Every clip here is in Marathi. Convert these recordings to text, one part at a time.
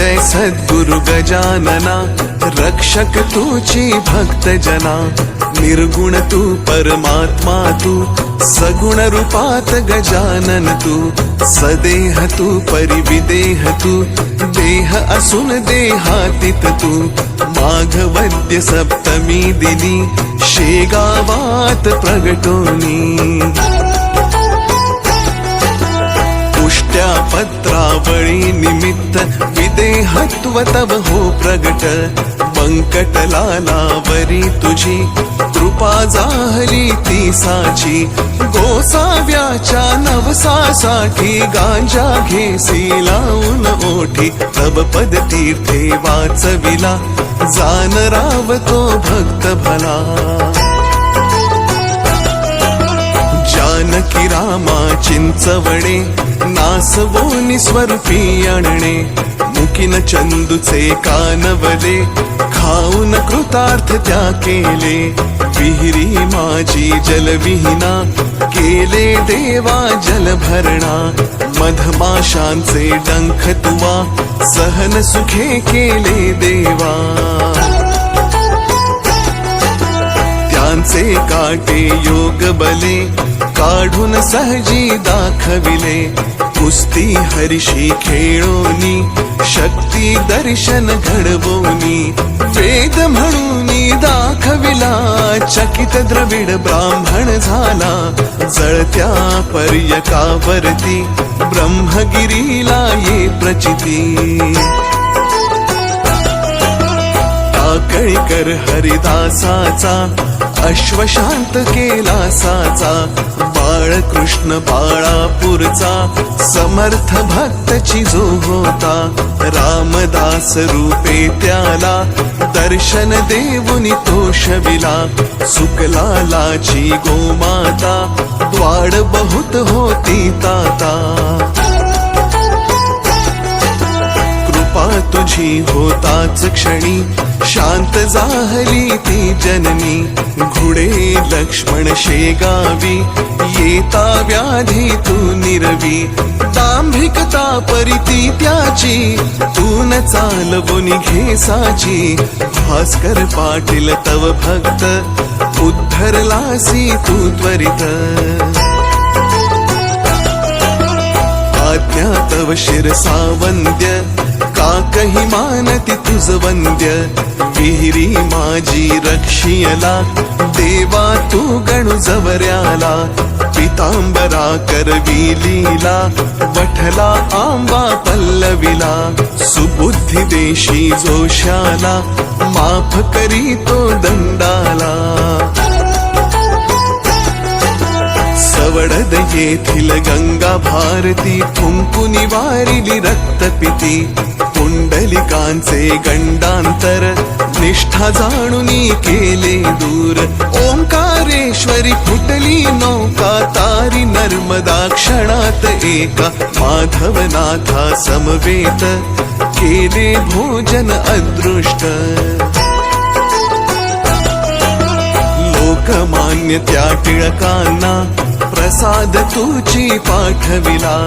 जय सद्गुरु गजानना, रक्षक तूची भक्त जना। निर्गुण तू परमात्मा तू, सगुण रूपात गजानन तू। सदेह तू परिविदेह तू, देह असून देहातीत तू। माघवद्य सप्तमी दिनी, शेगावात प्रगटोनी। पुष्ट्या पत्रावळी निमित्त, विदेहत्व तव हो प्रगट। बंकटलालावरी तुझी, कृपा जाहली ती साची। गोसाव्याच्या नवसासाठी, गांजा घेसी लावून ओठी। तव पद तीर्थे वाचविला, जान राव तो भक्त भला। जानकी रामा चिंचवणे, नासवोनी स्वरूपी आणणे। मुकीन चंदूचे कानवले, खाऊन कृतार्थ त्या केले। विहिरी माझी जलविहीना, केले देवा जल भरणा। मधमाशांचे डंख तुवा, सहन सुखे केले देवा। त्यांचे काटे योग बले, काढून सहजी दाखविले। कुस्ती हरिशी खेळोनी, शक्ती दर्शन घडवोनी। वेद म्हणूनी दाखविला, चकित द्रविड ब्राह्मण झाला। जळत्या पर्यकावरती, ब्रह्मगिरीला ये प्रचिती। टाकळीकर हरिदासाचा, अश्वशांत केला साचा। बाळकृष्ण बाळापूरचा, समर्थ भक्तची जो होता। रामदास रूपे त्याला, दर्शन देऊनी तो शविला। सुकलालाची गोमाता, द्वाड बहुत होती ताता। कृपा तुझी होताच क्षणी, शांत जाहली ती जननी। घुडे लक्ष्मण शेगावी, येता व्याधी तू निरवी। दांभिकता परिती त्याची, तू न चालवोनी घेसाची। भास्कर पाटील तव भक्त, उद्धरलासी तू त्वरित। आज्ञा तव शिरसावंद्य, काकही मानती तुझ वंद्य। विहिरी माझी रक्षियला, देवा तू गणु जवऱ्याला। पितांबरा करवी लीला, वठला आंबा पल्लविला। सुबुद्धी देशी जोशाला, माफ करी तो दंडाला। सवडद येथील गंगा भारती, फुंकुनी वारिली रक्तपिती। पुंडलिकांचे गंडांतर, निष्ठा जाणुनी केले दूर। ओंकारेश्वरी फुटली नौका, तारी नर्मदा क्षणात एका। माधवनाथा समवेत, केले भोजन अदृष्ट। लोकमान्य त्या टिळकांना, प्रसाद तुची पाठविला।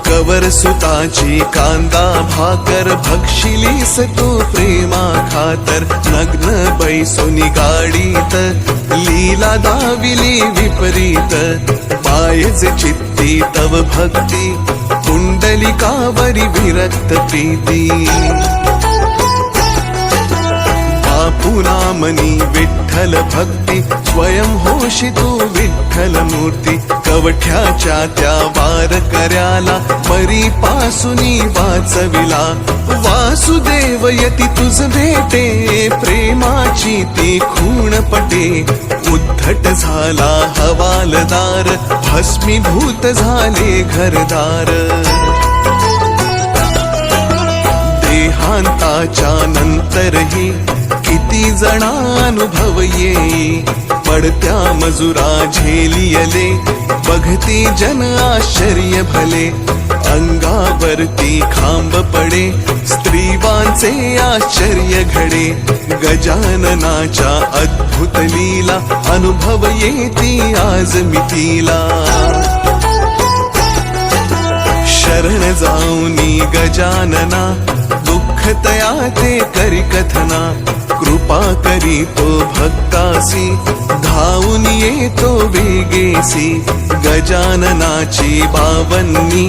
कवर सुताची कांदा भाकर, भक्षिलीस तू प्रेमा खातर। नग्न बैसोनी गाडीत, लीला दाविली विपरीत। पायज चित्ती तव भक्ती, कुंडलिकावरी विरक्त प्रीती। बापुनामनी विठ्ठल भक्ती, स्वयं होशी तू विठ्ठल मूर्ती। कवठ्याच्या त्या वार कर्याला, परी पासुनी वाचविला। वासुदेव यती तुझ भेटे, प्रेमाची ती खूण पटे। उद्धट झाला हवालदार, भस्मीभूत झाले घरदार। देहांताच्या नंतरही, किती जणानुभव येई। पडत्या मजुरा झेलियले, बघती जन आश्चर्य भले। अंगावरती खांब पडे, स्त्रीवांचे आश्चर्य घडे। गजाननाच्या अद्भुत लीला, अनुभव येती आज मितीला। शरण जाऊनी गजानना, दुःख सुखतया ते करी कथना, कृपा करी तो भक्तासी, धावून येतो वेगेसी. गजाननाची 52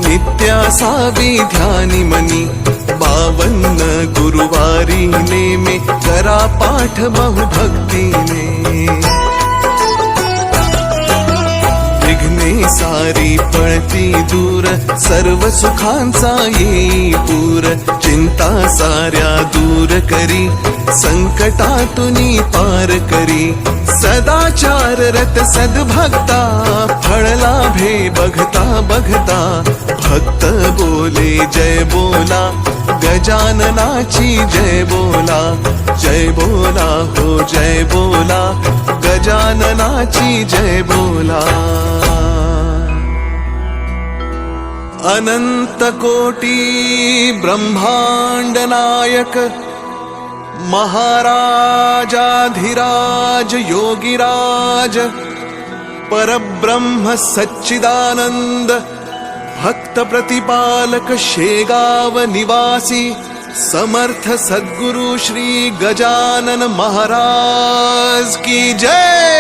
नित्यासावी ध्यानी मनी. 52 गुरुवारी नेमे, करा पाठ बहु भक्तीने. विघ्ने सारी पळती दूर, सर्व सुखांचा येई पूर. चिंता साऱ्या दूर करी, संकटातुनी पार करी. सदाचार रत सद्भक्ता, फळ लाभे बघता बघता. भक्त बोले जय बोला, गजाननाची जय बोला. जय बोला हो जय बोला, गजाननाची जय बोला. अनंत कोटी ब्रह्मांड नायक, महाराजाधिराज योगिराज, परब्रह्म सच्चिदानंद, भक्त प्रतिपालक शेगाव निवासी, समर्थ सद्गुरु श्री गजानन महाराज की जय.